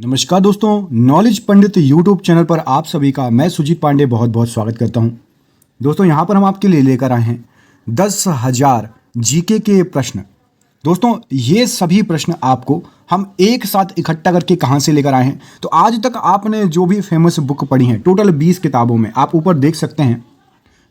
नमस्कार दोस्तों, नॉलेज पंडित YouTube channel पर आप सभी का मैं सुजीत पांडे बहुत बहुत स्वागत करता हूं। दोस्तों यहां पर हम आपके लिए लेकर आए हैं 10,000 जीके के प्रश्न। दोस्तों ये सभी प्रश्न आपको हम एक साथ इकट्ठा करके कहां से लेकर आए हैं, तो आज तक आपने जो भी फेमस बुक पढ़ी हैं टोटल 20 किताबों में आप ऊपर देख सकते हैं।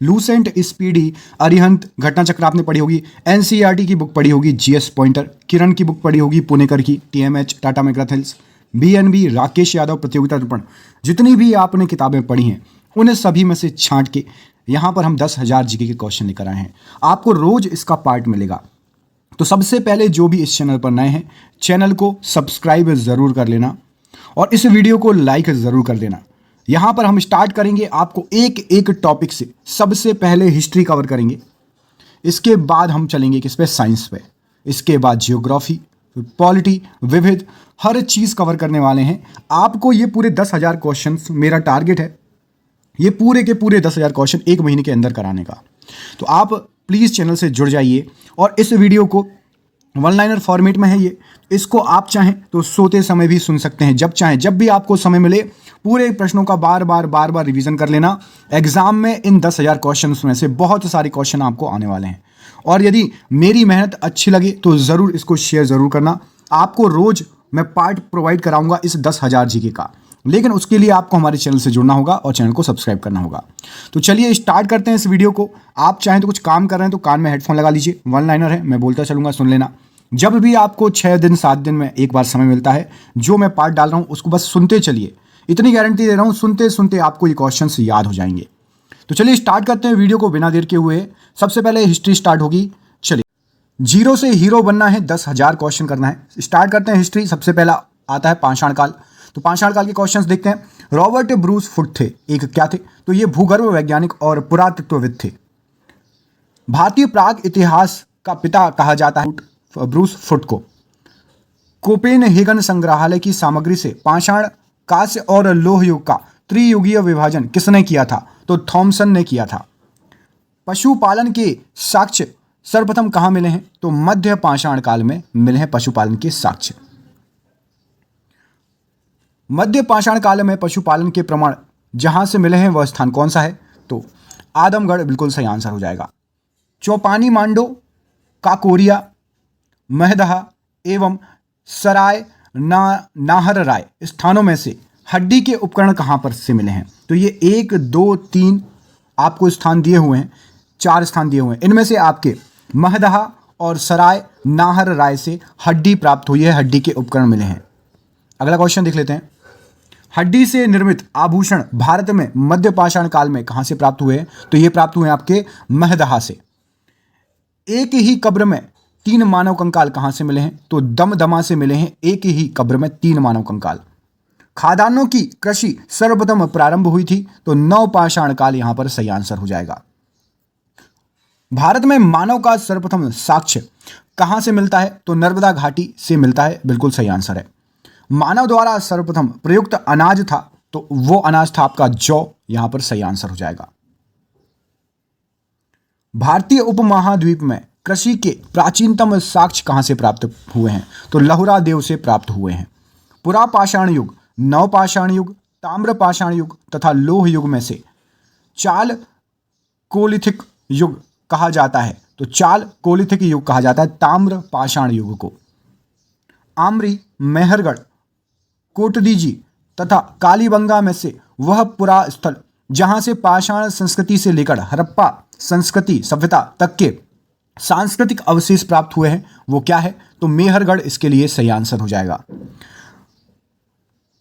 लूसेंट, स्पीडी, अरिहंत, घटना चक्र आपने पढ़ी होगी, एनसीईआरटी की बुक पढ़ी होगी, जीएस पॉइंटर, किरण की बुक पढ़ी होगी, पुणेकर की, TMH, Tata McGrath-hills, BNB, Rakesh Yadav, प्रतियोगिता दर्पण, जितनी भी आपने किताबें पढ़ी हैं उन्हें सभी में से छांट के यहाँ पर हम 10,000 जीके के क्वेश्चन लेकर आए हैं। आपको रोज इसका पार्ट मिलेगा। तो सबसे पहले जो भी इस चैनल पर नए हैं चैनल को सब्सक्राइब ज़रूर कर लेना और इस वीडियो को लाइक ज़रूर कर देना। यहाँ पर हम स्टार्ट करेंगे आपको एक एक टॉपिक से। सबसे पहले हिस्ट्री कवर करेंगे, इसके बाद हम चलेंगे किस पे, साइंस पे, इसके बाद जियोग्राफी, पॉलिटी, विविध, हर चीज़ कवर करने वाले हैं। आपको ये पूरे 10,000 क्वेश्चन मेरा टारगेट है, ये पूरे के पूरे 10,000 क्वेश्चन एक महीने के अंदर कराने का। तो आप प्लीज़ चैनल से जुड़ जाइए और इस वीडियो को वन लाइनर फॉर्मेट में है ये, इसको आप चाहें तो सोते समय भी सुन सकते हैं, जब चाहें, जब भी आपको समय मिले पूरे प्रश्नों का बार बार रिवीजन कर लेना। एग्जाम में इन 10,000 क्वेश्चन में से बहुत सारे क्वेश्चन आपको आने वाले हैं और यदि मेरी मेहनत अच्छी लगे तो ज़रूर इसको शेयर ज़रूर करना। आपको रोज़ मैं पार्ट प्रोवाइड कराऊंगा इस 10,000 जीके का, लेकिन उसके लिए आपको हमारे चैनल से जुड़ना होगा और चैनल को सब्सक्राइब करना होगा। तो चलिए स्टार्ट करते हैं इस वीडियो को। आप चाहें तो कुछ काम कर रहे हैं तो कान में हेडफोन लगा लीजिए, वन लाइनर है, मैं बोलता चलूँगा, सुन लेना। जब भी आपको 6 दिन 7 दिन में एक बार समय मिलता है, जो मैं पार्ट डाल रहा हूँ उसको बस सुनते चलिए। इतनी गारंटी दे रहा हूँ, सुनते सुनते आपको ये क्वेश्चन याद हो जाएंगे। तो चलिए स्टार्ट करते हैं वीडियो को बिना देर के हुए। सबसे पहले हिस्ट्री स्टार्ट होगी। चलिए, जीरो से हीरो बनना है, 10,000 क्वेश्चन करना है। स्टार्ट करते हैं हिस्ट्री। सबसे पहला आता है पाषाण काल। तो पाषाण काल के क्वेश्चंस देखते हैं। रॉबर्ट ब्रूस फुट थे, एक क्या थे, तो ये भूगर्भ वैज्ञानिक और पुरातत्वविद थे। भारतीय प्राग इतिहास का पिता कहा जाता है ब्रूस फुट को। कोपेनहेगन संग्रहालय की सामग्री से पाषाण, कांस्य और लौह युग का त्रियुगीय विभाजन किसने किया था, तो थॉमसन ने किया था। पशुपालन के साक्ष्य सर्वप्रथम कहां मिले हैं, तो मध्य पाषाण काल में मिले हैं पशुपालन के साक्ष्य। मध्य पाषाण काल में पशुपालन के प्रमाण जहां से मिले हैं वह स्थान कौन सा है, तो आदमगढ़ बिल्कुल सही आंसर हो जाएगा। चौपानी मांडो, काकोरिया, महदहा एवं सराय नाहर राय स्थानों में से हड्डी के उपकरण कहां पर से मिले हैं, तो ये 1 2 3 आपको स्थान दिए हुए हैं, 4 स्थान दिए हुए हैं। इनमें से आपके महदहा और सराय नाहर राय से हड्डी प्राप्त हुई है, हड्डी के उपकरण मिले हैं। अगला क्वेश्चन देख लेते हैं। हड्डी से निर्मित आभूषण भारत में मध्य पाषाण काल में कहां से प्राप्त हुए हैं, तो ये प्राप्त हुए हैं आपके महदहा से। एक ही कब्र में 3 मानव कंकाल कहां से मिले हैं, तो दमदमा से मिले हैं। एक ही कब्र में 3 मानव कंकाल। खादानों की कृषि सर्वप्रथम प्रारंभ हुई थी, तो नवपाषाण काल यहां पर सही आंसर हो जाएगा। भारत में मानव का सर्वप्रथम साक्ष्य कहां से मिलता है, तो नर्मदा घाटी से मिलता है, बिल्कुल सही आंसर है। मानव द्वारा सर्वप्रथम प्रयुक्त अनाज था, तो वो अनाज था आपका जौ, यहां पर सही आंसर हो जाएगा। भारतीय उपमहाद्वीप में कृषि के प्राचीनतम साक्ष्य कहां से प्राप्त हुए हैं, तो लहुरा देव से प्राप्त हुए हैं। पुरापाषाण युग, नवपाषाण युग, ताम्रपाषाण युग तथा लौह युग में से चाल कोलिथिक युग कहा जाता है, तो चाल कोलिथिक युग कहा जाता है ताम्रपाषाण युग को। आमरी, मेहरगढ़, कोटदीजी तथा कालीबंगा में से वह पुरा स्थल जहां से पाषाण संस्कृति से लेकर हड़प्पा संस्कृति सभ्यता तक के सांस्कृतिक अवशेष प्राप्त हुए हैं, वो क्या है, तो मेहरगढ़ इसके लिए सही आंसर हो जाएगा।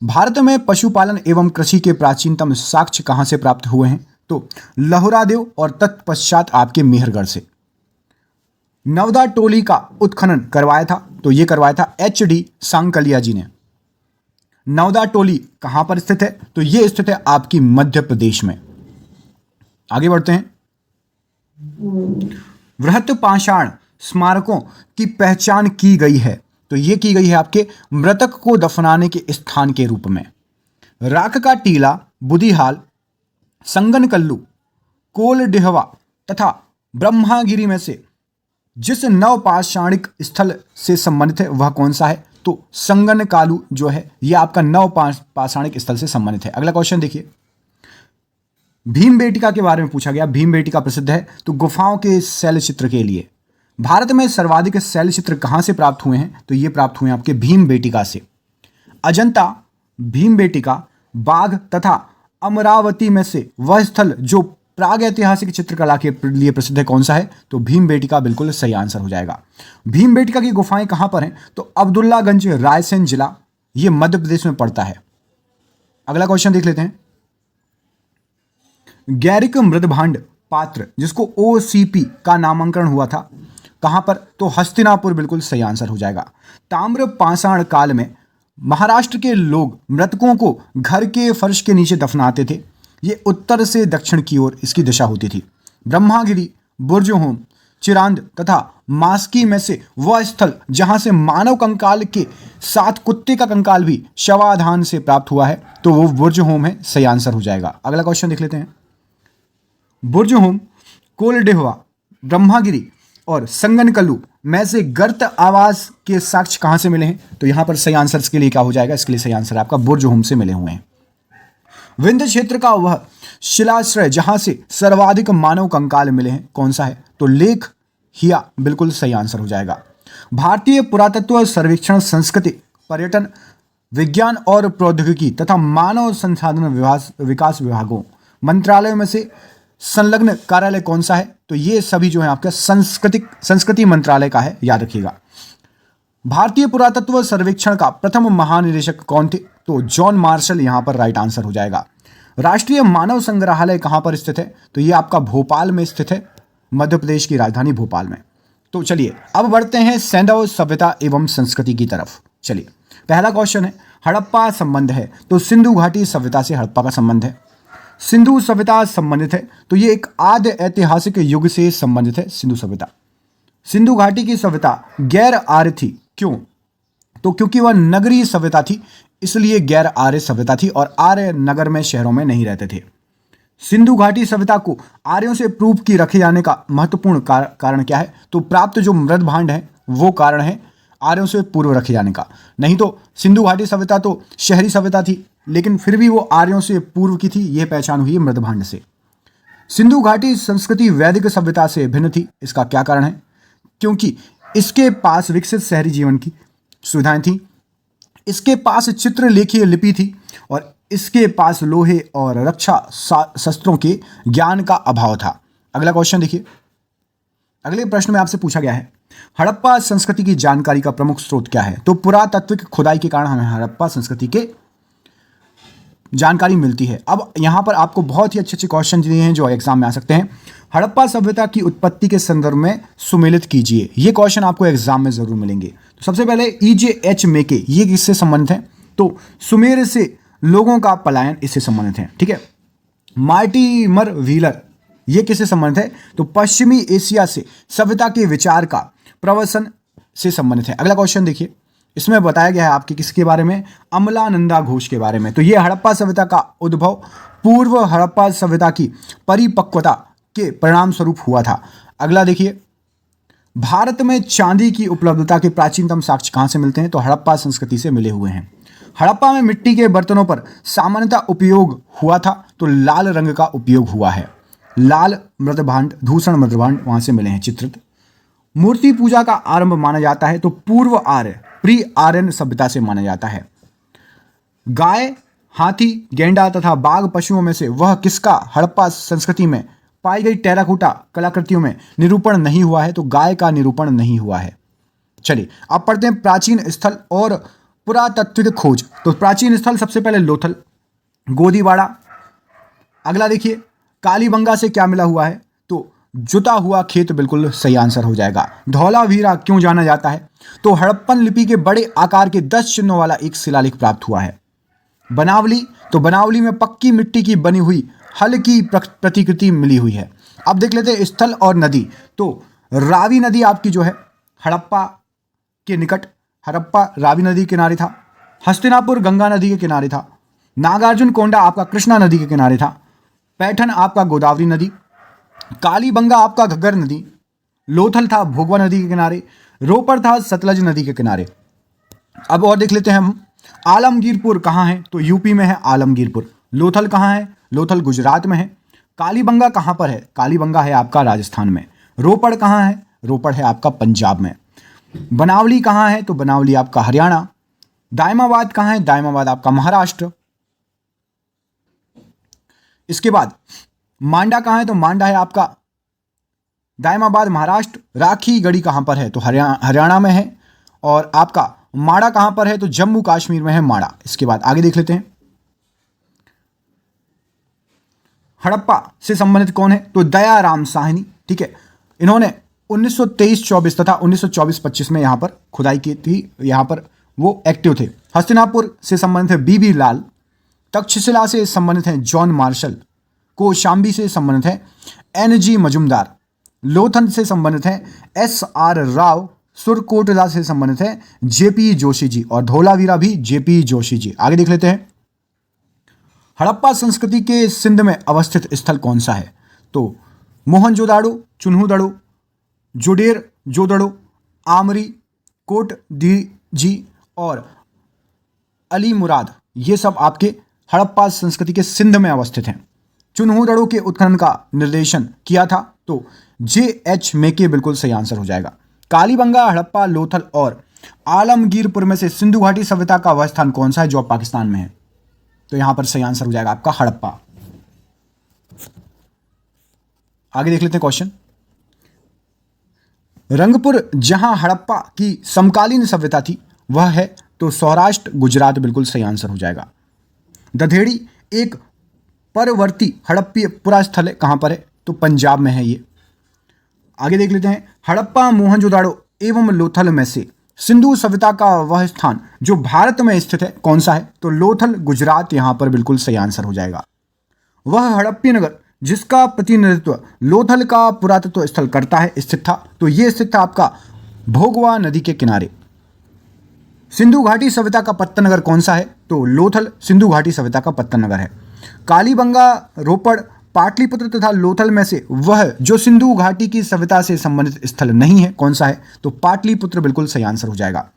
भारत में पशुपालन एवं कृषि के प्राचीनतम साक्ष्य कहां से प्राप्त हुए हैं, तो लहुरादेव और तत्पश्चात आपके मेहरगढ़ से। नवदा टोली का उत्खनन करवाया था, तो ये करवाया था HD सांकलिया जी ने। नवदा टोली कहां पर स्थित है, तो ये स्थित है आपकी मध्य प्रदेश में। आगे बढ़ते हैं। वृहत पाषाण स्मारकों की पहचान की गई है, तो ये की गई है आपके मृतक को दफनाने के स्थान के रूप में। राख का टीला, बुधिहाल, संगनकल्लू, कोलडिहवा तथा ब्रह्मागिरी में से जिस नवपाषाणिक स्थल से संबंधित है वह कौन सा है, तो संगनकालू जो है ये आपका नव पाषाणिक स्थल से संबंधित है। अगला क्वेश्चन देखिए, भीमबेटका के बारे में पूछा गया। भीमबेटका प्रसिद्ध है तो गुफाओं के शैलचित्र के लिए। भारत में सर्वाधिक शैलचित्र कहां से प्राप्त हुए हैं? तो ये प्राप्त हुए हैं आपके भीमबेटका से। अजंता, भीमबेटका, बाघ तथा अमरावती में से वह स्थल जो प्राग ऐतिहासिक चित्रकला के लिए प्रसिद्ध है कौन सा है? तो भीमबेटका बिल्कुल सही आंसर हो जाएगा। भीमबेटका की गुफाएं कहां पर हैं? तो अब्दुल्लागंज, रायसेन जिला, यह मध्य प्रदेश में पड़ता है। अगला क्वेश्चन देख लेते हैं, गैरिक मृदभांड पात्र जिसको OCP का नामांकन हुआ था कहां पर? तो हस्तिनापुर बिल्कुल सही आंसर हो जाएगा। ताम्र पाषाण काल में महाराष्ट्र के लोग मृतकों को घर के फर्श के नीचे दफनाते थे। ये उत्तर से दक्षिण की ओर इसकी दिशा होती थी। ब्रह्मागिरी, बुर्जहोम, चिरांद तथा मास्की में से वह स्थल जहां से मानव कंकाल के साथ कुत्ते का कंकाल भी शवाधान से प्राप्त हुआ है तो वो बुर्जहोम है, सही आंसर हो जाएगा। अगला क्वेश्चन देख लेते हैं, बुर्जहोम, कोलडेहवा, ब्रह्मागिरी और संगनकल्लू में से गर्त आवास के साक्ष्य कहां से मिले हैं? तो यहां पर सही आंसर इसके लिए क्या हो जाएगा? इसके लिए सही आंसर आपका बुर्जहोम से मिले हुए हैं। विंध्य क्षेत्र का वह शिलाश्रय जहां से सर्वाधिक मानव कंकाल मिले हैं कौन सा है? तो लेख हिया बिल्कुल सही आंसर हो जाएगा। भारतीय पुरातत्व सर्वेक्षण, संस्कृति, पर्यटन, विज्ञान और प्रौद्योगिकी तथा मानव संसाधन विकास विभागों मंत्रालयों में से संलग्न कार्यालय कौन सा है? तो ये सभी जो है आपका संस्कृति मंत्रालय का है, याद रखिएगा। भारतीय पुरातत्व सर्वेक्षण का प्रथम महानिदेशक कौन थे? तो जॉन मार्शल यहां पर राइट आंसर हो जाएगा। राष्ट्रीय मानव संग्रहालय कहां पर स्थित है? तो ये आपका भोपाल में स्थित है, मध्य प्रदेश की राजधानी भोपाल में। तो चलिए अब बढ़ते हैं सैंधव सभ्यता एवं संस्कृति की तरफ। चलिए पहला क्वेश्चन है, हड़प्पा संबंध है तो सिंधु घाटी सभ्यता से हड़प्पा का संबंध है। सिंधु सभ्यता संबंधित है तो ये एक आद्य ऐतिहासिक युग से संबंधित है सिंधु सभ्यता। सिंधु घाटी की सभ्यता गैर आर्य थी, क्यों? तो क्योंकि वह नगरीय सभ्यता थी, इसलिए गैर आर्य सभ्यता थी और आर्य नगर में, शहरों में नहीं रहते थे। सिंधु घाटी सभ्यता को आर्यों से प्रूव की रखे जाने का महत्वपूर्ण कारण क्या है? तो प्राप्त जो मृदभांड है वो कारण है आर्यों से पूर्व रखे जाने का। नहीं तो सिंधु घाटी सभ्यता तो शहरी सभ्यता थी, लेकिन फिर भी वो आर्यों से पूर्व की थी, यह पहचान हुई है मृदभांड से। सिंधु घाटी संस्कृति वैदिक सभ्यता से भिन्न थी, इसका क्या कारण है? क्योंकि इसके पास विकसित शहरी जीवन की सुविधाएं थी, इसके पास चित्रलेखीय लिपि थी और इसके पास लोहे और रक्षा शस्त्रों के ज्ञान का अभाव था। अगला क्वेश्चन देखिए, अगले प्रश्न में आपसे पूछा गया है, हड़प्पा संस्कृति की जानकारी का प्रमुख स्रोत क्या है? तो पुरातात्विक खुदाई के कारण हमें हड़प्पा संस्कृति के जानकारी मिलती है। अब यहां पर आपको बहुत ही अच्छे अच्छे क्वेश्चन दिए हैं जो एग्जाम में आ सकते हैं। हड़प्पा सभ्यता की उत्पत्ति के संदर्भ में सुमेलित कीजिए, ये क्वेश्चन आपको एग्जाम में जरूर मिलेंगे। तो सबसे पहले EJ मेके, ये किससे संबंधित है? तो सुमेर से लोगों का पलायन, इससे संबंधित है, ठीक है। मार्टिमर व्हीलर, ये किससे संबंधित है? तो पश्चिमी एशिया से सभ्यता के विचार का प्रवसन से संबंधित है। अगला क्वेश्चन देखिए, इसमें बताया गया है आपके किसके बारे में? अमलानंदा घोष के बारे में। तो ये हड़प्पा सभ्यता का उद्भव पूर्व हड़प्पा सभ्यता की परिपक्वता के परिणाम स्वरूप हुआ था। अगला देखिए, भारत में चांदी की उपलब्धता के प्राचीनतम साक्ष्य कहां से मिलते हैं? तो हड़प्पा संस्कृति से मिले हुए हैं। हड़प्पा में मिट्टी के बर्तनों पर सामान्यतः उपयोग हुआ था तो लाल रंग का उपयोग हुआ है। लाल मृदभांड, धूसर मृदभांड वहां से मिले हैं चित्रित। मूर्ति पूजा का आरंभ माना जाता है तो पूर्व आर्य, प्री आर्यन सभ्यता से माना जाता है। गाय, हाथी, गेंडा तथा बाघ पशुओं में से वह किसका हड़प्पा संस्कृति में पाई गई टेराकोटा कलाकृतियों में निरूपण नहीं हुआ है? तो गाय का निरूपण नहीं हुआ है। चलिए अब पढ़ते हैं प्राचीन स्थल और पुरातात्विक खोज। तो प्राचीन स्थल सबसे पहले लोथल, गोदीवाड़ा। अगला देखिए, कालीबंगा से क्या मिला हुआ है? तो जुता हुआ खेत बिल्कुल सही आंसर हो जाएगा। धौलावीरा क्यों जाना जाता है? तो हड़प्पन लिपि के बड़े आकार के 10 चिन्हों वाला एक शिलालेख प्राप्त हुआ है। बनावली, तो बनावली में पक्की मिट्टी की बनी हुई हल की प्रतिकृति मिली हुई है। अब देख लेते हैं स्थल और नदी। तो रावी नदी आपकी जो है हड़प्पा के निकट, हड़प्पा रावी नदी के किनारे था। हस्तिनापुर गंगा नदी के किनारे था। नागार्जुन कोंडा आपका कृष्णा नदी के किनारे था। पैठन आपका गोदावरी नदी। कालीबंगा आपका घग्गर नदी। लोथल था भोगवा नदी के किनारे। रोपड़ था सतलज नदी के किनारे। अब और देख लेते हैं हम, आलमगीरपुर कहाँ है? तो यूपी में है आलमगीरपुर। लोथल कहाँ है? लोथल गुजरात में है। कालीबंगा कहाँ पर है? कालीबंगा है आपका राजस्थान में। रोपड़ कहाँ है? रोपड़ है आपका पंजाब में। बनावली कहाँ है? तो बनावली आपका हरियाणा। दायमाबाद कहाँ है? दायमाबाद आपका महाराष्ट्र। इसके बाद मांडा कहाँ है? तो मांडा है आपका दायमाबाद महाराष्ट्र। राखी गढ़ी कहाँ पर है? तो हरियाणा में है। और आपका माड़ा कहाँ पर है? तो जम्मू कश्मीर में है माड़ा। इसके बाद आगे देख लेते हैं, हड़प्पा से संबंधित कौन है? तो दयाराम साहनी। ठीक है, इन्होंने 1923-24 तथा 1924-25 में यहां पर खुदाई की थी, यहां पर वो एक्टिव थे। हस्तिनापुर से संबंधित है बीबी लाल। तक्षशिला से संबंधित हैं जॉन मार्शल। कौशाम्बी से संबंधित है NG मजुमदार। लोथन से संबंधित है SR राव। सुरकोटला से संबंधित है JP जोशी जी। और धोलावीरा भी JP जोशी जी। आगे देख लेते हैं, हड़प्पा संस्कृति के सिंध में अवस्थित स्थल कौन सा है? तो मोहनजोदाड़ो, चुन्हू, जोडेर जोदड़ो, आमरी, कोट दी जी और अली मुराद, ये सब आपके हड़प्पा संस्कृति के सिंध में अवस्थित हैं। चुन्हू के उत्खनन का निर्देशन किया था तो JH मेके बिल्कुल सही आंसर हो जाएगा। कालीबंगा, हड़प्पा, लोथल और आलमगीरपुर में से सिंधु घाटी सभ्यता का वह स्थान कौन सा है जो पाकिस्तान में है? तो यहां पर सही आंसर हो जाएगा आपका हड़प्पा। आगे देख लेते हैं क्वेश्चन, रंगपुर जहां हड़प्पा की समकालीन सभ्यता थी वह है? तो सौराष्ट्र गुजरात बिल्कुल सही आंसर हो जाएगा। दधेड़ी एक परवर्ती हड़प्पीय पुरा स्थल है, कहां पर है? तो पंजाब में है ये। आगे देख लेते हैं, हड़प्पा, मोहनजोदाड़ो एवं लोथल में से सिंधु सभ्यता का वह स्थान जो भारत में स्थित है कौन सा है? तो लोथल गुजरात यहां पर बिल्कुल सही आंसर हो जाएगा। वह हड़प्पी नगर जिसका प्रतिनिधित्व लोथल का पुरातत्व स्थल करता है स्थित था, तो यह स्थित था आपका भोगवा नदी के किनारे। सिंधु घाटी सभ्यता का पत्तन नगर कौन सा है? तो लोथल सिंधु घाटी सभ्यता का पत्तन नगर है। कालीबंगा, रोपड़, पाटलिपुत्र तथा लोथल में से वह जो सिंधु घाटी की सभ्यता से संबंधित स्थल नहीं है कौन सा है? तो पाटलिपुत्र बिल्कुल सही आंसर हो जाएगा।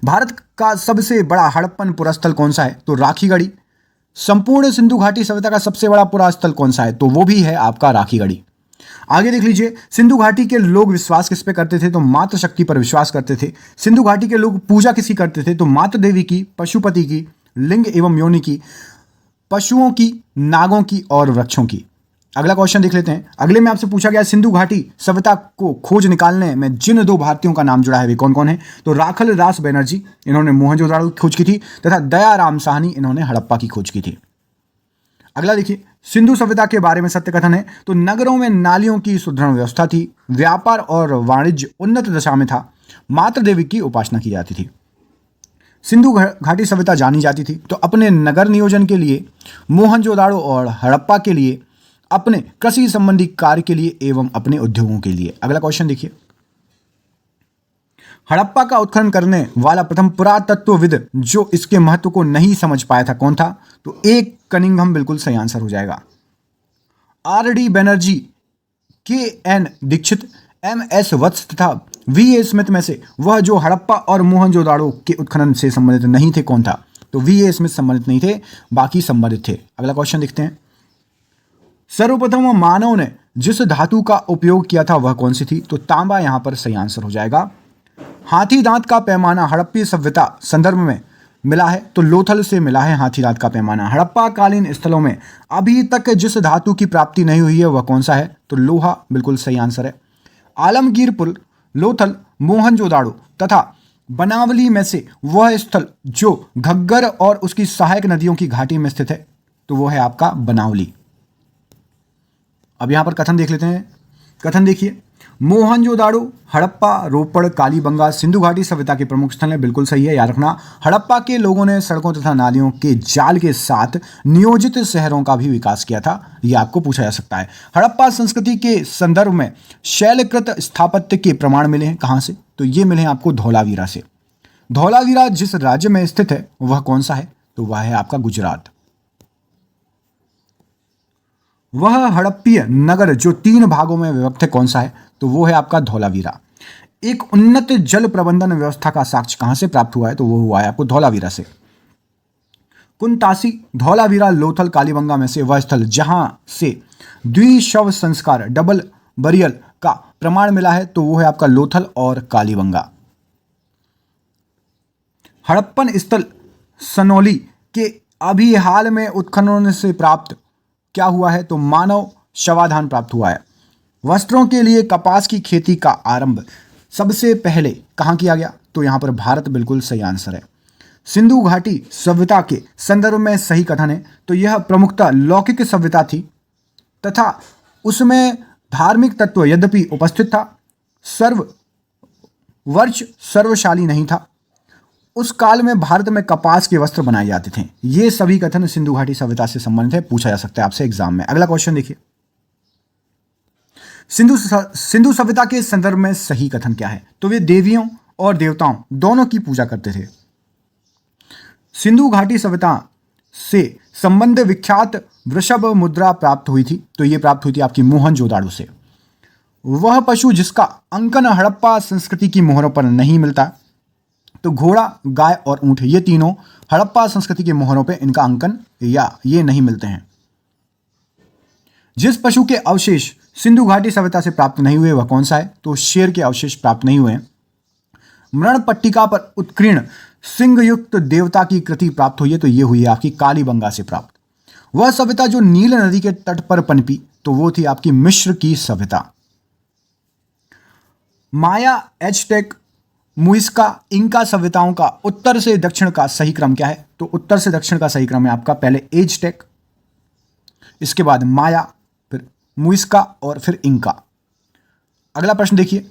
भारत का सबसे बड़ा हड़प्पन पुरास्थल कौन सा है? तो राखीगढ़ी। संपूर्ण सिंधु घाटी सभ्यता का सबसे बड़ा पुरास्थल कौन सा है? तो वो भी है आपका राखीगढ़ी। आगे देख लीजिए, सिंधु घाटी के लोग विश्वास किस पे करते थे? तो मातृ शक्ति पर विश्वास करते थे। सिंधु घाटी के लोग पूजा किसी करते थे? तो मातृ देवी की, पशुपति की, लिंग एवं योनि की, पशुओं की, नागों की और वृक्षों की। अगला क्वेश्चन देख लेते हैं। अगले में आपसे पूछा गया सिंधु घाटी सभ्यता को खोज निकालने में जिन दो भारतीयों का नाम जुड़ा है वे कौन कौन है? तो राखल दास बनर्जी, इन्होंने मोहनजोदाड़ो की खोज की थी, तथा दयाराम साहनी, इन्होंने हड़प्पा की खोज की थी। अगला देखिए, सिंधु सभ्यता के बारे में सत्य कथन है। तो नगरों में नालियों की सुदृढ़ व्यवस्था थी, व्यापार और वाणिज्य उन्नत दशा में था, मातृ देवी की उपासना की जाती थी। सिंधु घाटी सभ्यता जानी जाती थी तो अपने नगर नियोजन के लिए, मोहनजोदाड़ो और हड़प्पा के लिए, अपने कृषि संबंधी कार्य के लिए एवं अपने उद्योगों के लिए। अगला क्वेश्चन देखिए, हड़प्पा का उत्खनन करने वाला प्रथम पुरातत्वविद जो इसके महत्व को नहीं समझ पाया था कौन था? तो A कनिंघम बिल्कुल सही आंसर हो जाएगा। RD Banerjee, KN Dixit, MS वत्स तथा VA स्मिथ में से वह जो हड़प्पा और मोहनजोदाड़ो के उत्खनन से संबंधित नहीं थे कौन था? तो VA स्मिथ संबंधित नहीं थे, बाकी संबंधित थे। अगला क्वेश्चन देखते हैं, सर्वप्रथम मानव ने जिस धातु का उपयोग किया था वह कौन सी थी? तो तांबा यहां पर सही आंसर हो जाएगा। हाथी दांत का पैमाना हड़प्पी सभ्यता संदर्भ में मिला है तो लोथल से मिला है हाथी दांत का पैमाना। हड़प्पा कालीन स्थलों में अभी तक जिस धातु की प्राप्ति नहीं हुई है वह कौन सा है? तो लोहा बिल्कुल सही आंसर है। आलमगीरपुर, लोथल, मोहनजोदाड़ो तथा बनावली में से वह स्थल जो घग्गर और उसकी सहायक नदियों की घाटी में स्थित है तो वो है आपका बनावली। अब यहां पर कथन देख लेते हैं। कथन देखिए, मोहनजोदाड़ो, हड़प्पा, रोपड़, कालीबंगा सिंधु घाटी सभ्यता के प्रमुख स्थल हैं। बिल्कुल सही है, याद रखना। हड़प्पा के लोगों ने सड़कों तथा नालियों के जाल के साथ नियोजित शहरों का भी विकास किया था, यह आपको पूछा जा सकता है। हड़प्पा संस्कृति के संदर्भ में शैलकृत स्थापत्य के प्रमाण मिले हैं, कहां से? तो ये मिले हैं आपको धौलावीरा से। धौलावीरा जिस राज्य में स्थित है वह कौन सा है? तो वह है आपका गुजरात। वह हड़प्पीय नगर जो 3 भागों में विभक्त है कौन सा है? तो वो है आपका धौलावीरा। एक उन्नत जल प्रबंधन व्यवस्था का साक्ष्य कहां से प्राप्त हुआ है? तो वो हुआ है आपको धौलावीरा से। कुंतासी, धौलावीरा, लोथल, कालीबंगा में से वह स्थल जहां से द्विशव संस्कार डबल बरियल का प्रमाण मिला है, तो वो है आपका लोथल और कालीबंगा। हड़प्पन स्थल सनौली के अभी हाल में उत्खनन से प्राप्त क्या हुआ है? तो मानव शवाधान प्राप्त हुआ है। वस्त्रों के लिए कपास की खेती का आरंभ सबसे पहले कहां किया गया? तो यहां पर भारत बिल्कुल सही आंसर है। सिंधु घाटी सभ्यता के संदर्भ में सही कथन है, तो यह प्रमुखतः लौकिक सभ्यता थी तथा उसमें धार्मिक तत्व यद्यपि उपस्थित था, वर्च सर्वशाली नहीं था। उस काल में भारत में कपास के वस्त्र बनाए जाते थे। ये सभी कथन सिंधु घाटी सभ्यता से संबंधित है, पूछा जा सकता है आपसे एग्जाम में। अगला क्वेश्चन देखिए, सिंधु सभ्यता के संदर्भ में सही कथन क्या है? तो वे देवियों और देवताओं दोनों की पूजा करते थे। सिंधु घाटी सभ्यता से संबंध विख्यात वृषभ मुद्रा प्राप्त हुई थी, तो ये प्राप्त हुई थी आपकी मोहनजोदाड़ो से। वह पशु जिसका अंकन हड़प्पा संस्कृति की मोहरों पर नहीं मिलता, तो घोड़ा, गाय और ऊंट, ये तीनों हड़प्पा संस्कृति के मोहरों पे इनका अंकन या ये नहीं मिलते हैं। जिस पशु के अवशेष सिंधु घाटी सभ्यता से प्राप्त नहीं हुए वह कौन सा है? तो शेर के अवशेष प्राप्त नहीं हुए हैं। मृण पट्टिका पर उत्कीर्ण सिंह युक्त देवता की कृति प्राप्त हुई है, तो ये हुई है आपकी कालीबंगा से प्राप्त। वह सभ्यता जो नील नदी के तट पर पनपी, तो वो थी आपकी मिस्र की सभ्यता। माया, एज़टेक, मुइस्का, इंका सभ्यताओं का उत्तर से दक्षिण का सही क्रम क्या है? तो उत्तर से दक्षिण का सही क्रम है आपका पहले एज़टेक, इसके बाद माया, फिर मुइस्का और फिर इंका। अगला प्रश्न देखिए,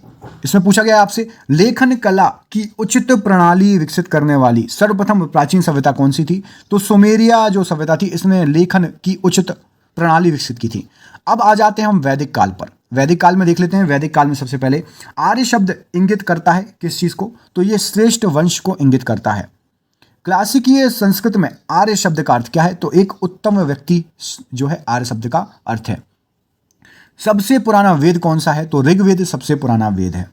इसमें पूछा गया आपसे लेखन कला की उचित प्रणाली विकसित करने वाली सर्वप्रथम प्राचीन सभ्यता कौन सी थी? तो सुमेरिया जो सभ्यता थी इसने लेखन की उचित प्रणाली विकसित की थी। अब आ जाते हैं हम वैदिक काल पर। वैदिक काल में देख लेते हैं। वैदिक काल में सबसे पहले आर्य शब्द इंगित करता है किस चीज को? तो ये श्रेष्ठ वंश को इंगित करता है। क्लासिकीय संस्कृत में आर्य शब्द का अर्थ क्या है? तो एक उत्तम व्यक्ति जो है आर्य शब्द का अर्थ है। सबसे पुराना वेद कौन सा है? तो ऋग्वेद सबसे पुराना वेद है।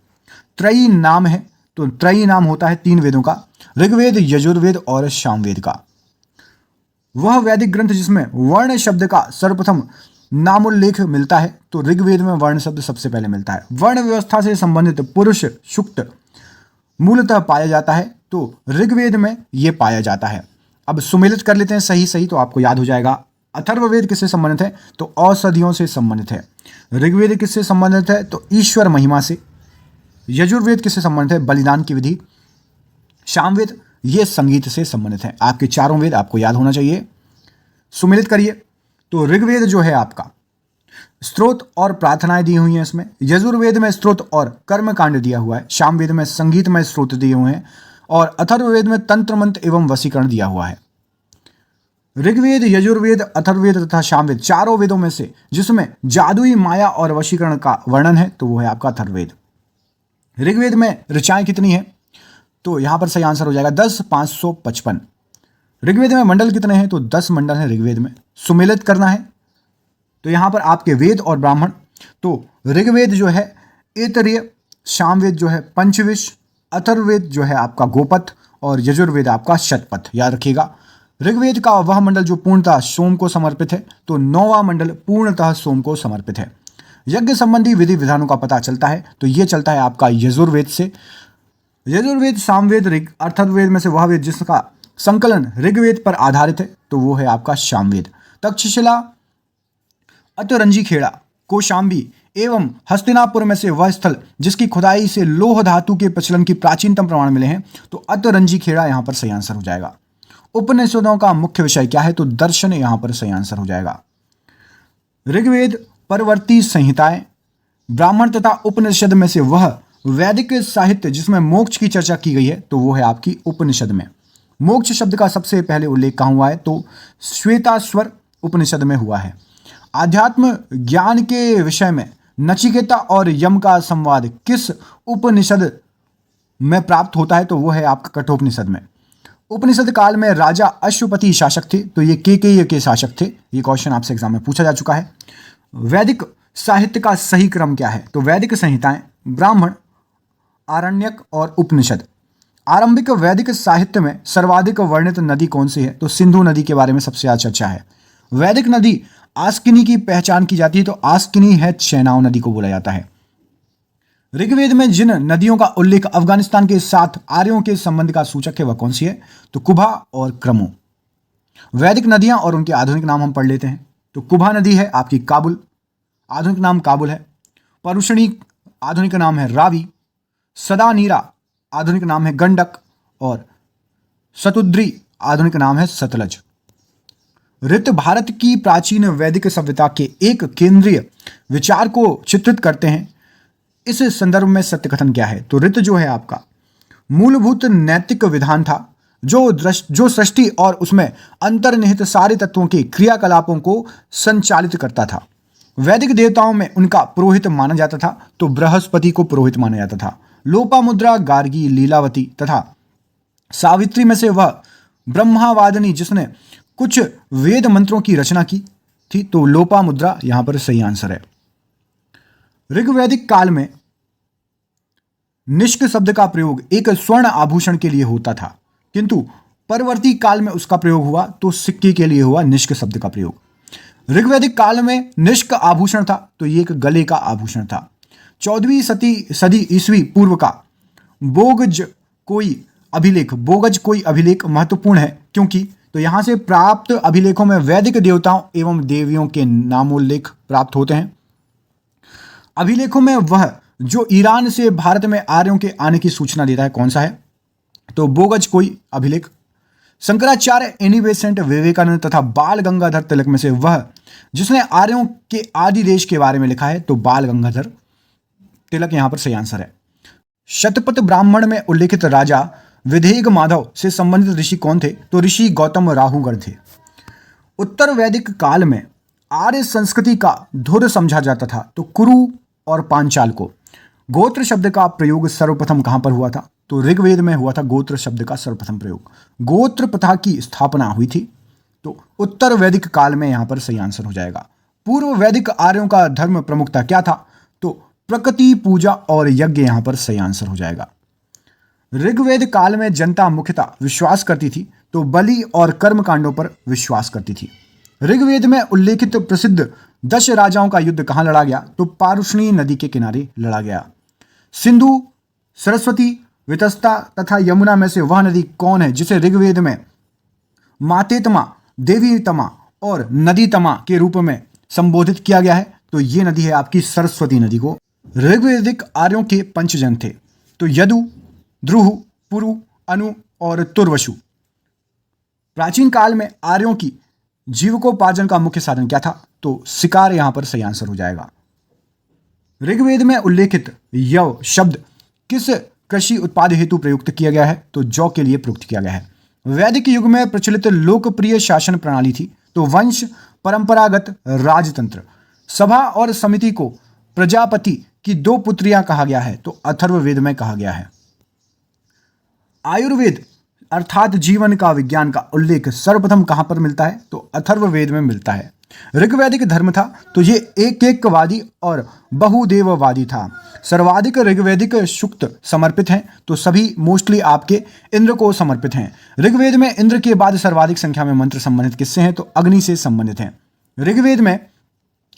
त्रयी नाम है, तो त्रयी नाम होता है 3 वेदों का, ऋग्वेद, यजुर्वेद और सामवेद का। वह वैदिक ग्रंथ जिसमें वर्ण शब्द का सर्वप्रथम नामोल्लेख मिलता है, तो ऋग्वेद में वर्ण शब्द सबसे पहले मिलता है। वर्ण व्यवस्था से संबंधित पुरुष सूक्त मूलतः पाया जाता है, तो ऋग्वेद में यह पाया जाता है। अब सुमेलित कर लेते हैं सही सही, तो आपको याद हो जाएगा। अथर्ववेद किससे संबंधित है? तो औषधियों से संबंधित है। ऋग्वेद किससे संबंधित है? तो ईश्वर महिमा से। यजुर्वेद किससे संबंधित है? बलिदान की विधि। सामवेद ये संगीत से संबंधित है। आपके चारों वेद आपको याद होना चाहिए। सुमेलित करिए, तो ऋग्वेद जो है आपका स्तोत्र और प्रार्थनाएं दी हुई हैं इसमें। यजुर्वेद में स्तोत्र और कर्मकांड दिया हुआ है। सामवेद में संगीतमय स्तोत्र दिए हुए हैं और अथर्ववेद में तंत्र मंत्र एवं वशीकरण दिया हुआ है। ऋग्वेद, यजुर्वेद, अथर्ववेद तथा सामवेद चारों वेदों में से जिसमें जादुई माया और वशीकरण का वर्णन है, तो वो है आपका अथर्ववेद। ऋग्वेद में ऋचाएं कितनी है? तो यहां पर सही आंसर हो जाएगा 10, 555। ऋग्वेद में मंडल कितने हैं? तो 10 मंडल हैं ऋग्वेद में। सुमेलित करना है, तो यहां पर आपके वेद और ब्राह्मण, तो ऋग्वेद जो है ऐतरेय, सामवेद जो है पंचविश, अथर्ववेद जो है आपका गोपथ और यजुर्वेद आपका शतपथ। याद रखिएगा, ऋग्वेद का वह मंडल जो पूर्णतः सोम को समर्पित है, तो 9वां मंडल पूर्णतः सोम को समर्पित है। यज्ञ संबंधी विधि विधानों का पता चलता है, तो यह चलता है आपका यजुर्वेद से। यजुर्वेद, सामवेद, अथर्ववेद में से वह वेद जिसका संकलन ऋग्वेद पर आधारित है, तो वो है आपका सामवेद। तक्षशिला, अतरंजी खेड़ा, कौशाम्बी एवं हस्तिनापुर में से वह स्थल जिसकी खुदाई से लोह धातु के प्रचलन की प्राचीनतम प्रमाण मिले हैं, तो अतरंजी खेड़ा यहां पर सही आंसर हो जाएगा। उपनिषदों का मुख्य विषय क्या है? तो दर्शन यहां पर सही आंसर हो जाएगा। ऋग्वेद, परवर्ती संहिताएं, ब्राह्मण तथा उपनिषद में से वह वैदिक साहित्य जिसमें मोक्ष की चर्चा की गई है, तो वो है आपकी उपनिषद में। मोक्ष शब्द का सबसे पहले उल्लेख कहां हुआ है? तो श्वेताश्वर उपनिषद में हुआ है। आध्यात्म ज्ञान के विषय में नचिकेता और यम का संवाद किस उपनिषद में प्राप्त होता है? तो वो है आपका कठोपनिषद में। उपनिषद काल में राजा अश्वपति शासक थे, तो ये केकय्य के शासक थे। ये क्वेश्चन आपसे एग्जाम में पूछा जा चुका है। वैदिक साहित्य का सही क्रम क्या है? तो वैदिक संहिताएं, ब्राह्मण, आरण्यक और उपनिषद। आरंभिक वैदिक साहित्य में सर्वाधिक वर्णित नदी कौन सी है? तो सिंधु नदी के बारे में सबसे ज्यादा चर्चा है। वैदिक नदी आस्किनी की पहचान की जाती है, तो आस्किनी है चेनाब नदी को बोला जाता है। ऋग्वेद में जिन नदियों का उल्लेख अफगानिस्तान के साथ आर्यों के संबंध का सूचक है वह कौन सी है? तो कुभा और क्रमो। वैदिक नदियां और उनके आधुनिक नाम हम पढ़ लेते हैं। तो कुभा नदी है आपकी काबुल, आधुनिक नाम काबुल है। परुषणी आधुनिक नाम है रावी। सदानीरा आधुनिक नाम है गंडक। और सतुद्री आधुनिक नाम है सतलज। ऋत भारत की प्राचीन वैदिक सभ्यता के एक केंद्रीय विचार को चित्रित करते हैं। इस संदर्भ में सत्य कथन क्या है? तो ऋत जो है आपका मूलभूत नैतिक विधान था जो सृष्टि और उसमें अंतर्निहित सारे तत्वों के क्रियाकलापों को संचालित करता था। वैदिक देवताओं में उनका पुरोहित माना जाता था, तो बृहस्पति को पुरोहित माना जाता था। लोपामुद्रा, गार्गी, लीलावती तथा सावित्री में से वह ब्रह्मावादिनी जिसने कुछ वेद मंत्रों की रचना की थी, तो लोपामुद्रा यहां पर सही आंसर है। ऋग्वैदिक काल में निष्क शब्द का प्रयोग एक स्वर्ण आभूषण के लिए होता था, किंतु परवर्ती काल में उसका प्रयोग हुआ तो सिक्के के लिए हुआ निष्क शब्द का प्रयोग। ऋग्वैदिक काल में निष्क आभूषण था, तो ये एक गले का आभूषण था। 14वीं सदी ईस्वी पूर्व का बोगज कोई अभिलेख महत्वपूर्ण है, क्योंकि तो यहां से प्राप्त अभिलेखों में वैदिक देवताओं एवं देवियों के नामोल्लेख प्राप्त होते हैं। अभिलेखों में वह जो ईरान से भारत में आर्यों के आने की सूचना देता है कौन सा है? तो बोगज कोई अभिलेख। शंकराचार्य, एनी बेसेंट, विवेकानंद तथा बाल गंगाधर तिलक में से वह जिसने आर्यों के आदि देश के बारे में लिखा है, तो बाल गंगाधर तिलक यहां पर सही आंसर है। शतपथ ब्राह्मण में उल्लेखित राजा विधेग माधव से संबंधित ऋषि कौन थे? तो ऋषि गौतम राहुगढ़ थे। उत्तर वैदिक काल में आर्य संस्कृति का धुर समझा जाता था, तो कुरु और पांचाल को। गोत्र शब्द का प्रयोग सर्वप्रथम कहां पर हुआ था? तो ऋग्वेद में हुआ था गोत्र शब्द का सर्वप्रथम प्रयोग। गोत्र प्रथा की स्थापना हुई थी, तो उत्तर वैदिक काल में यहां पर सही आंसर हो जाएगा। पूर्व वैदिक आर्यों का धर्म प्रमुखता क्या था? तो प्रकृति पूजा और यज्ञ यहां पर सही आंसर हो जाएगा। ऋग्वेद काल में जनता मुख्यतः विश्वास करती थी, तो बलि और कर्म कांडों पर विश्वास करती थी। ऋग्वेद में उल्लेखित प्रसिद्ध 10 राजाओं का युद्ध कहां लड़ा गया? तो पारुष्णी नदी के किनारे लड़ा गया। सिंधु, सरस्वती, वितस्ता तथा यमुना में से वह नदी कौन है जिसे ऋग्वेद में मातेतमा, देवीतमा और नदीतमा के रूप में संबोधित किया गया है? तो यह नदी है आपकी सरस्वती नदी को। ऋग्वेदिक आर्यों के पंचजन थे, तो यदु, ध्रुव, पुरु, अनु और तुर्वसु। प्राचीन काल में आर्यों की जीविकोपार्जन का मुख्य साधन क्या था? तो शिकार यहां पर सही आंसर हो जाएगा। ऋग्वेद में उल्लेखित यव शब्द किस कृषि उत्पाद हेतु प्रयुक्त किया गया है? तो जौ के लिए प्रयुक्त किया गया है। वैदिक युग में प्रचलित लोकप्रिय शासन प्रणाली थी, तो वंश, परंपरागत राजतंत्र। सभा और समिति को प्रजापति की 2 पुत्रियां कहा गया है, तो अथर्ववेद में कहा गया है। आयुर्वेद अर्थात जीवन का विज्ञान का उल्लेख सर्वप्रथम कहां पर मिलता है? तो अथर्ववेद में मिलता है। ऋग्वैदिक धर्म था, तो ये एकवादी और बहुदेववादी था। सर्वाधिक ऋग्वैदिक सूक्त समर्पित हैं, तो सभी मोस्टली आपके इंद्र को समर्पित हैं। ऋग्वेद में इंद्र के बाद सर्वाधिक संख्या में मंत्र संबंधित किससे हैं? तो अग्नि से संबंधित हैं। ऋग्वेद में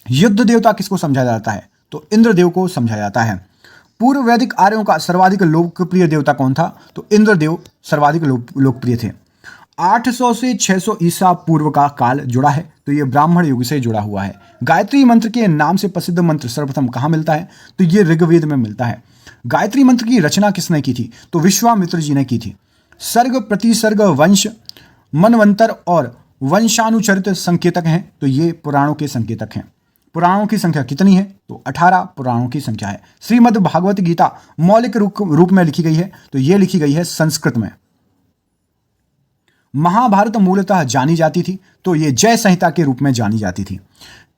युद्ध देवता किसको समझा जाता है? तो इंद्रदेव को समझा जाता है। पूर्व वैदिक आर्यों का सर्वाधिक लोकप्रिय देवता कौन था? तो इंद्रदेव सर्वाधिक लोकप्रिय थे। 800 से 600 ईसा पूर्व का काल जुड़ा है, तो यह ब्राह्मण युग से जुड़ा हुआ है। गायत्री मंत्र के नाम से प्रसिद्ध मंत्र सर्वप्रथम कहां मिलता है? तो यह ऋग्वेद में मिलता है। गायत्री मंत्र की रचना किसने की थी? तो विश्वामित्र जी ने की थी। सर्ग, प्रतिसर्ग, वंश, मनवंतर और वंशानुचरित संकेतक हैं, तो ये पुराणों के संकेतक हैं। पुराणों की संख्या कितनी है? तो 18 पुराणों की संख्या है। श्रीमद् भागवत गीता मौलिक रूप में लिखी गई है, तो यह लिखी गई है संस्कृत में। महाभारत मूलतः जानी जाती थी, तो यह जय संहिता के रूप में जानी जाती थी।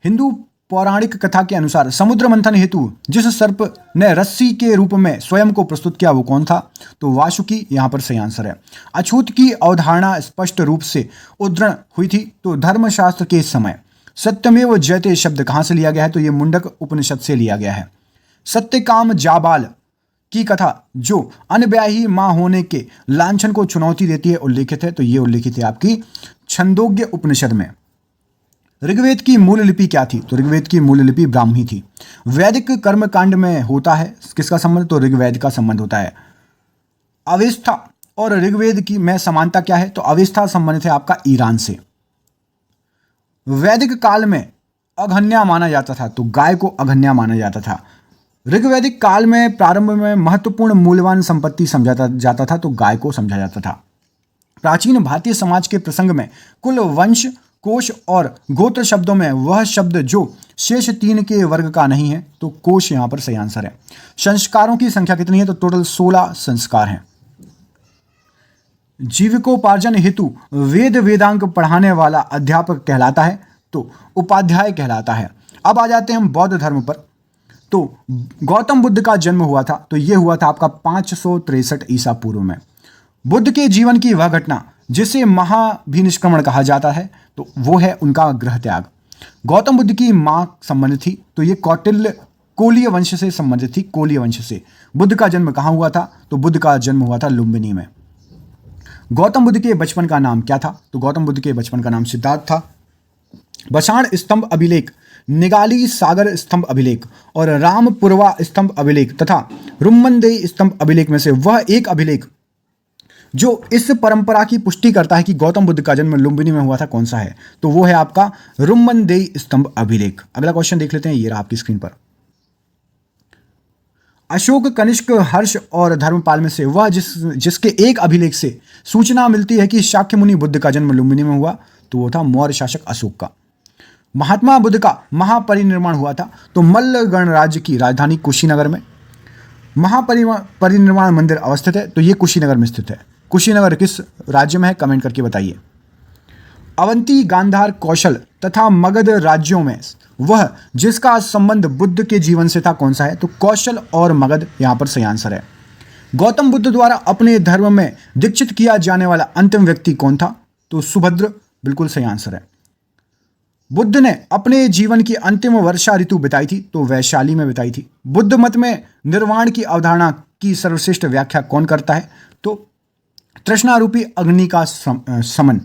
हिंदू पौराणिक कथा के अनुसार समुद्र मंथन हेतु जिस सर्प ने रस्सी के रूप में स्वयं को प्रस्तुत किया वो कौन था? तो वासुकी यहां पर सही आंसर है। अछूत की अवधारणा स्पष्ट रूप से उद्धरण हुई थी, तो धर्मशास्त्र के समय। सत्यमेव जयते शब्द कहां से लिया गया है? तो यह मुंडक उपनिषद से लिया गया है। सत्यकाम जाबाल की कथा जो अनब्याही मां होने के लांछन को चुनौती देती है उल्लेखित है? तो ये उल्लेखित है आपकी छंदोग्य उपनिषद में। ऋग्वेद की मूल लिपि क्या थी? तो ऋग्वेद की मूल लिपि ब्राह्मी थी। वैदिक कर्म कांड में होता है किसका संबंध? तो ऋग्वेद का संबंध होता है। अवेस्था और ऋग्वेद की में समानता क्या है? तो अवेस्था संबंधित है आपका ईरान से। वैदिक काल में अघन्या माना जाता था, तो गाय को अघन्या माना जाता था। ऋग्वैदिक काल में प्रारंभ में महत्वपूर्ण मूल्यवान संपत्ति समझा जाता था, तो गाय को समझा जाता था। प्राचीन भारतीय समाज के प्रसंग में कुल, वंश, कोश और गोत्र शब्दों में वह शब्द जो शेष तीन के वर्ग का नहीं है, तो कोश यहां पर सही आंसर है। संस्कारों की संख्या कितनी है? तो टोटल 16 संस्कार हैं। जीविकोपार्जन हेतु वेद वेदांग पढ़ाने वाला अध्यापक कहलाता है, तो उपाध्याय कहलाता है। अब आ जाते हैं हम बौद्ध धर्म पर। तो गौतम बुद्ध का जन्म हुआ था, तो यह हुआ था आपका 563 ईसा पूर्व में। बुद्ध के जीवन की वह घटना जिसे महाभिनिष्क्रमण कहा जाता है, तो वो है उनका गृह त्याग। गौतम बुद्ध की मां संबंधित थी, तो ये कौटिल्य कोलीय वंश से संबंधित थी, कोलीय वंश से। बुद्ध का जन्म कहां हुआ था? तो बुद्ध का जन्म हुआ था लुम्बिनी में। गौतम बुद्ध के बचपन का नाम क्या था? तो गौतम बुद्ध के बचपन का नाम सिद्धार्थ था। बछाड़ स्तंभ अभिलेख, निगाली सागर स्तंभ अभिलेख और रामपुरवा स्तंभ अभिलेख तथा रुम्मनदेई स्तंभ अभिलेख में से वह एक अभिलेख जो इस परंपरा की पुष्टि करता है कि गौतम बुद्ध का जन्म लुम्बिनी में हुआ था, कौन सा है? तो वो है आपका रुम्मनदेई स्तंभ अभिलेख। अगला क्वेश्चन देख लेते हैं, ये रहा आपकी स्क्रीन पर। अशोक, कनिष्क, हर्ष और धर्मपाल में से वह जिसके एक अभिलेख से सूचना मिलती है कि शाक्य मुनि बुद्ध का जन्म लुम्बिनी में हुआ, तो वो था मौर्य शासक अशोक का। महात्मा बुद्ध का महापरिनिर्वाण हुआ था, तो मल्ल गणराज्य की राजधानी कुशीनगर में महापरिनिर्वाण मंदिर अवस्थित है, तो ये कुशीनगर में स्थित है। कुशीनगर किस राज्य में है? कमेंट करके बताइए। अवंती, गांधार, कौशल तथा मगध राज्यों में वह जिसका संबंध बुद्ध के जीवन से था, कौन सा है? तो कौशल और मगध यहां पर सही आंसर है। गौतम बुद्ध द्वारा अपने धर्म में दीक्षित किया जाने वाला अंतिम व्यक्ति कौन था? तो सुभद्र बिल्कुल सही आंसर है। बुद्ध ने अपने जीवन की अंतिम वर्षा ऋतु बिताई थी, तो वैशाली में बिताई थी। बुद्ध मत में निर्वाण की अवधारणा की सर्वश्रेष्ठ व्याख्या कौन करता है? तो तृष्णारूपी अग्नि का समन।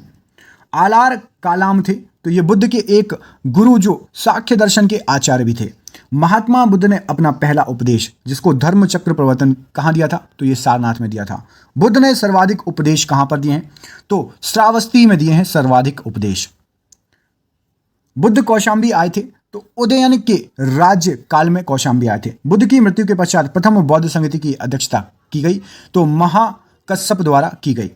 आलार कालाम थे, तो ये बुद्ध के एक गुरु जो सांख्य दर्शन के आचार्य भी थे। महात्मा बुद्ध ने अपना पहला उपदेश जिसको धर्म चक्र प्रवर्तन कहाँ दिया था? तो ये सारनाथ में दिया था। बुद्ध ने सर्वाधिक उपदेश कहाँ पर दिए हैं? तो श्रावस्ती में दिए हैं सर्वाधिक उपदेश। बुद्ध कौशाम्बी आए थे, तो उदयन के राज्य काल में कौशाम्बी आए थे। बुद्ध की मृत्यु के पश्चात प्रथम बौद्ध संगति की अध्यक्षता की गई, तो महाकश्यप द्वारा की गई।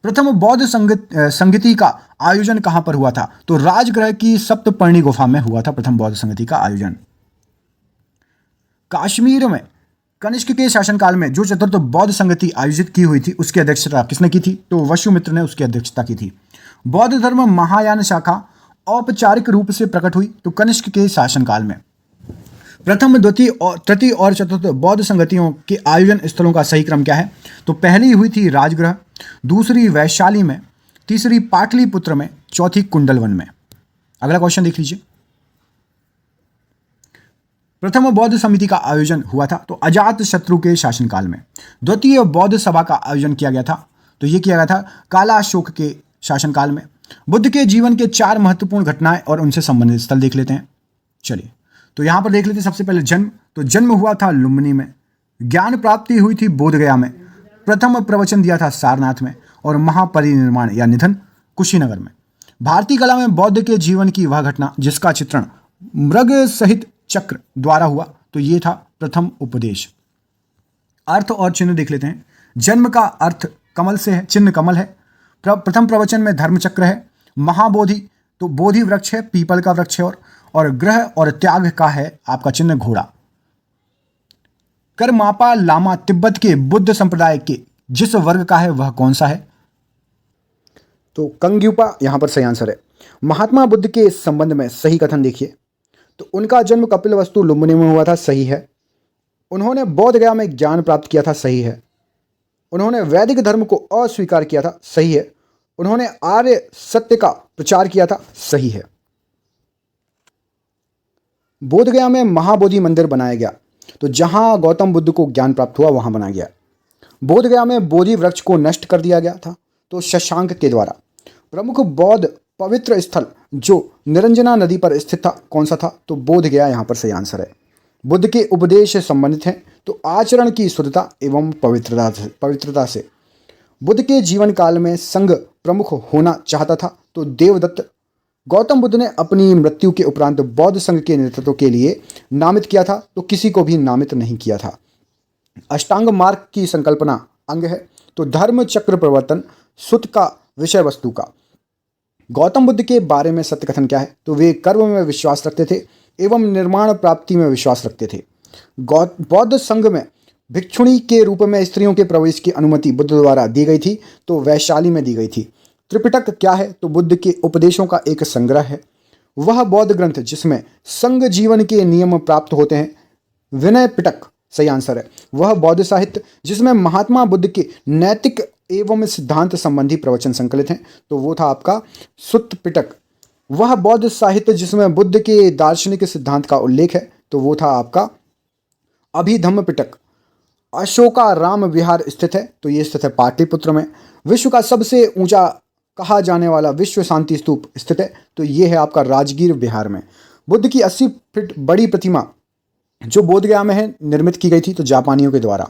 प्रथम बौद्ध संगति का आयोजन कहां पर हुआ था? तो राजगृह की सप्तपर्णी गुफा में हुआ था प्रथम बौद्ध संगति का आयोजन। कश्मीर में कनिष्क के शासनकाल में जो चतुर्थ बौद्ध संगति आयोजित की हुई थी, उसकी अध्यक्षता किसने की थी? तो वसुमित्र ने उसकी अध्यक्षता की थी। बौद्ध धर्म महायान शाखा औपचारिक रूप से प्रकट हुई, तो कनिष्क के शासनकाल में। प्रथम, द्वितीय और तृतीय और चतुर्थ बौद्ध संगतियों के आयोजन स्थलों का सही क्रम क्या है? तो पहली हुई थी राजगृह, दूसरी वैशाली में, तीसरी पाटलिपुत्र में, चौथी कुंडलवन में। अगला क्वेश्चन देख लीजिए। प्रथम बौद्ध समिति का आयोजन हुआ था, तो अजात शत्रु के शासनकाल में। द्वितीय बौद्ध सभा का आयोजन किया गया था, तो यह किया गया था कालाशोक के शासनकाल में। बुद्ध के जीवन के 4 महत्वपूर्ण घटनाएं और उनसे संबंधित स्थल देख लेते हैं। चलिए, तो यहां पर देख लेते हैं सबसे पहले जन्म। तो जन्म हुआ था लुम्बिनी में, ज्ञान प्राप्ति हुई थी बोधगया में, प्रथम प्रवचन दिया था सारनाथ में और महापरिनिर्वाण या निधन कुशीनगर में। भारतीय कला में बौद्ध के जीवन की वह घटना जिसका चित्रण मृग सहित चक्र द्वारा हुआ, तो ये था प्रथम उपदेश। अर्थ और चिन्ह देख लेते हैं। जन्म का अर्थ कमल से है, चिन्ह कमल है। प्रथम प्रवचन में धर्मचक्र है। महाबोधि तो बोधि वृक्ष है, पीपल का वृक्ष है। और ग्रह और त्याग का है आपका चिन्ह घोड़ा। करमापा लामा तिब्बत के बुद्ध संप्रदाय के जिस वर्ग का है वह कौन सा है? तो कंग्युपा यहां पर सही आंसर है। महात्मा बुद्ध के संबंध में सही कथन देखिए। तो उनका जन्म कपिलवस्तु लुम्बिनी में हुआ था, सही है। उन्होंने बोध गया में ज्ञान प्राप्त किया था, सही है। उन्होंने वैदिक धर्म को अस्वीकार किया था, सही है। उन्होंने आर्य सत्य का प्रचार किया था, सही है। बोधगया में महाबोधि मंदिर बनाया गया। तो जहाँ गौतम बुद्ध को ज्ञान प्राप्त हुआ वहाँ बनाया गया। बोध गया में बोधि वृक्ष को नष्ट कर दिया गया था तो शशांक के द्वारा। प्रमुख बौद्ध पवित्र स्थल जो निरंजना नदी पर स्थित था कौन सा था? तो बोध गया यहाँ पर सही आंसर है। बुद्ध के उपदेश संबंधित हैं तो आचरण की शुद्धता एवं पवित्रता से। बुद्ध के जीवन काल में संघ प्रमुख होना चाहता था तो देवदत्त। गौतम बुद्ध ने अपनी मृत्यु के उपरांत बौद्ध संघ के नेतृत्व के लिए नामित किया था तो किसी को भी नामित नहीं किया था। अष्टांग मार्ग की संकल्पना अंग है तो धर्म चक्र प्रवर्तन सुत का विषय वस्तु का। गौतम बुद्ध के बारे में सत्य कथन क्या है? तो वे कर्म में विश्वास रखते थे एवं निर्माण प्राप्ति में विश्वास रखते थे। बौद्ध संघ में भिक्षुणी के रूप में स्त्रियों के प्रवेश की अनुमति बुद्ध द्वारा दी गई थी तो वैशाली में दी गई थी। त्रिपिटक क्या है? तो बुद्ध के उपदेशों का एक संग्रह है। वह बौद्ध ग्रंथ जिसमें संघ जीवन के नियम प्राप्त होते हैं। विनय पिटक सही आंसर है। वह बौद्ध साहित्य जिसमें महात्मा बुद्ध के नैतिक एवं सिद्धांत संबंधी प्रवचन संकलित हैं तो वो था आपका सुत्त पिटक। वह बौद्ध साहित्य जिसमें बुद्ध के दार्शनिक सिद्धांत का उल्लेख है तो वो था आपका अभिधम्म पिटक। अशोका राम विहार स्थित है तो ये स्थित है पाटलिपुत्र में। विश्व का सबसे ऊंचा कहा जाने वाला विश्व शांति स्तूप स्थित है तो ये है आपका राजगीर बिहार में। बुद्ध की 80 फीट बड़ी प्रतिमा जो बोधगया में है निर्मित की गई थी तो जापानियों के द्वारा।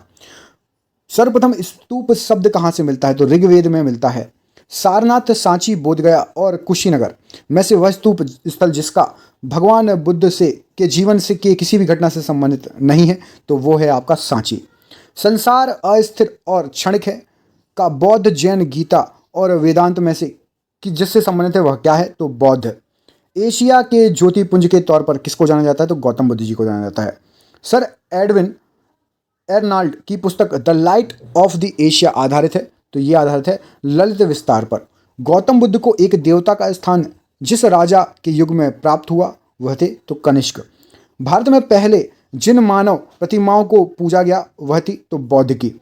सर्वप्रथम स्तूप शब्द कहाँ से मिलता है? तो ऋग्वेद में मिलता है। सारनाथ, सांची, बोधगया और कुशीनगर में से वह स्तूप स्थल जिसका भगवान बुद्ध से के जीवन से के किसी भी घटना से संबंधित नहीं है तो वो है आपका सांची। संसार अस्थिर और क्षणिक है का बौद्ध, जैन, गीता और वेदांत में से कि जिससे संबंधित है वह क्या है? तो बौद्ध। एशिया के ज्योतिपुंज के तौर पर किसको जाना जाता है? तो गौतम बुद्ध जी को जाना जाता है। सर एडविन एर्नाल्ड की पुस्तक the light of the Asia आधारित है तो ये आधारित है ललित विस्तार पर। गौतम बुद्ध को एक देवता का स्थान जिस राजा के युग में प्राप्त हुआ वह थे तो कनिष्क। भारत में पहले जिन मानव प्रतिमाओं को पूजा गया वह थी तो बौद्ध की।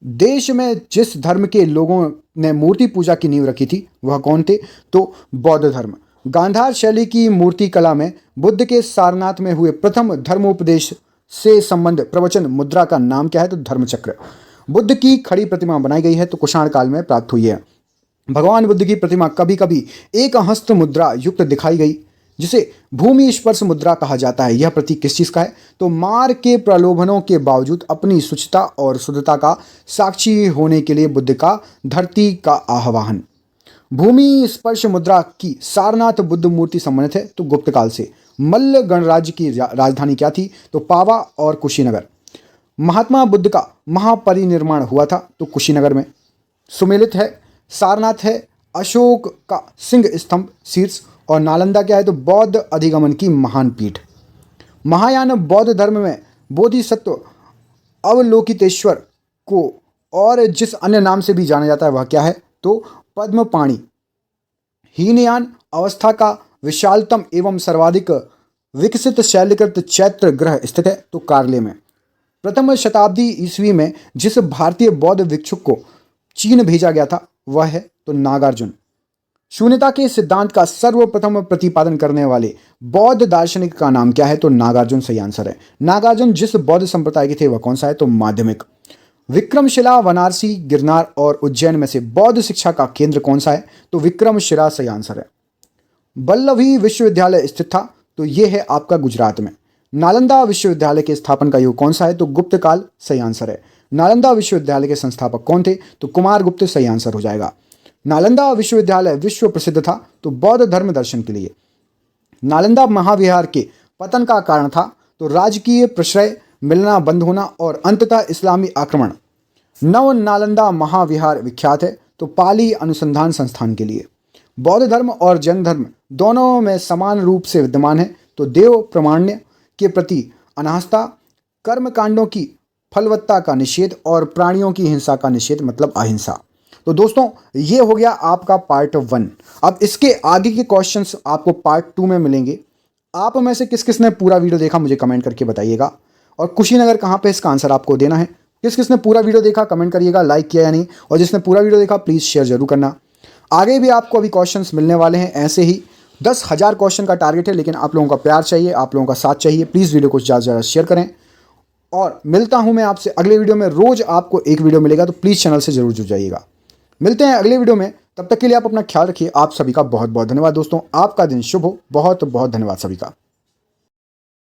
देश में जिस धर्म के लोगों ने मूर्ति पूजा की नींव रखी थी वह कौन थे? तो बौद्ध धर्म। गांधार शैली की मूर्ति कला में बुद्ध के सारनाथ में हुए प्रथम धर्मोपदेश से संबंध प्रवचन मुद्रा का नाम क्या है? तो धर्मचक्र। बुद्ध की खड़ी प्रतिमा बनाई गई है तो कुषाण काल में प्राप्त हुई है। भगवान बुद्ध की प्रतिमा कभी कभी एक हस्त मुद्रा युक्त दिखाई गई जिसे भूमि स्पर्श मुद्रा कहा जाता है। यह प्रतीक किस चीज का है? तो मार के प्रलोभनों के बावजूद अपनी शुचिता और शुद्धता का साक्षी होने के लिए बुद्ध का धरती का आह्वान। भूमि स्पर्श मुद्रा की सारनाथ बुद्ध मूर्ति संबंधित है तो गुप्त काल से। मल्ल गणराज्य की राजधानी क्या थी? तो पावा और कुशीनगर। महात्मा बुद्ध का महापरिनिर्वाण हुआ था तो कुशीनगर में। सुमेलित है, सारनाथ है, अशोक का सिंह स्तंभ शीर्ष और नालंदा क्या है? तो बौद्ध अधिगमन की महान पीठ। महायान बौद्ध धर्म में बोधिसत्व अवलोकितेश्वर को और जिस अन्य नाम से भी जाना जाता है वह क्या है? तो पद्मपाणि। हीनयान अवस्था का विशालतम एवं सर्वाधिक विकसित शैलीकृत चैत्र ग्रह स्थित है तो कार्ले में। प्रथम शताब्दी ईस्वी में जिस भारतीय बौद्ध भिक्षुक को चीन भेजा गया था वह है तो नागार्जुन। शून्यता के सिद्धांत का सर्वप्रथम प्रतिपादन करने वाले बौद्ध दार्शनिक का नाम क्या है? तो नागार्जुन सही आंसर है। नागार्जुन जिस बौद्ध संप्रदाय के थे वह कौन सा है? तो माध्यमिक। विक्रमशिला, वाराणसी, गिरनार और उज्जैन में से बौद्ध शिक्षा का केंद्र कौन सा है? तो विक्रमशिला सही आंसर है। वल्लभी विश्वविद्यालय स्थित था तो ये है आपका गुजरात में। नालंदा विश्वविद्यालय के स्थापन का युग कौन सा है? तो गुप्त काल सही आंसर है। नालंदा विश्वविद्यालय के संस्थापक कौन थे? तो कुमार गुप्त सही आंसर हो जाएगा। नालंदा विश्वविद्यालय विश्व प्रसिद्ध था तो बौद्ध धर्म दर्शन के लिए। नालंदा महाविहार के पतन का कारण था तो राजकीय प्रश्रय मिलना बंद होना और अंततः इस्लामी आक्रमण। नव नालंदा महाविहार विख्यात है तो पाली अनुसंधान संस्थान के लिए। बौद्ध धर्म और जैन धर्म दोनों में समान रूप से विद्यमान है तो देव प्रमाण्य के प्रति अनास्था, कर्म कांडों की फलवत्ता का निषेध और प्राणियों की हिंसा का निषेध मतलब अहिंसा। तो दोस्तों ये हो गया आपका पार्ट 1। अब इसके आगे के क्वेश्चंस आपको पार्ट 2 में मिलेंगे। आप में से किस किस ने पूरा वीडियो देखा मुझे कमेंट करके बताइएगा। और कुशीनगर कहाँ पे इसका आंसर आपको देना है। किस किस ने पूरा वीडियो देखा कमेंट करिएगा, लाइक किया या नहीं। और जिसने पूरा वीडियो देखा प्लीज़ शेयर जरूर करना। आगे भी आपको अभी क्वेश्चंस मिलने वाले हैं ऐसे ही। 10,000 क्वेश्चन का टारगेट है लेकिन आप लोगों का प्यार चाहिए, आप लोगों का साथ चाहिए। प्लीज़ वीडियो को ज़्यादा से ज़्यादा शेयर करें। और मिलता हूं मैं आपसे अगले वीडियो में। रोज आपको एक वीडियो मिलेगा, तो प्लीज़ चैनल से जरूर जुड़ जाइएगा। मिलते हैं अगले वीडियो में, तब तक के लिए आप अपना ख्याल रखिए। आप सभी का बहुत बहुत धन्यवाद दोस्तों। आपका दिन शुभ हो। बहुत बहुत धन्यवाद सभी का।